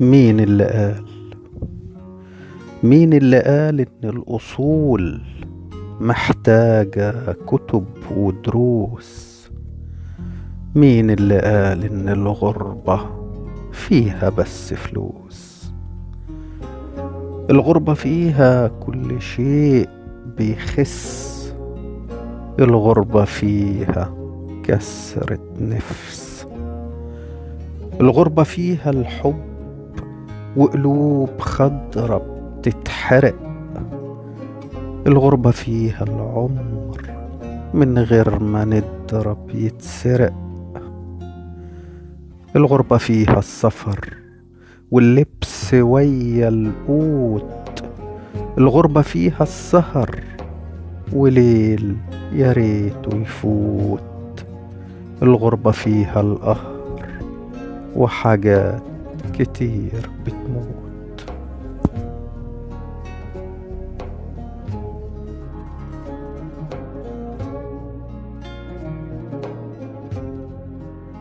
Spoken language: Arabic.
مين اللي قال مين اللي قال إن الأصول محتاجة كتب ودروس؟ مين اللي قال إن الغربة فيها بس فلوس؟ الغربة فيها كل شيء بيخس، الغربة فيها كسرة نفس، الغربة فيها الحب وقلوب خضرة بتتحرق، الغربة فيها العمر من غير ما نضرب يتسرق، الغربة فيها السفر واللبس ويا القوت، الغربة فيها السهر وليل يا ريته يفوت، الغربة فيها القهر وحاجات كتير بتموت.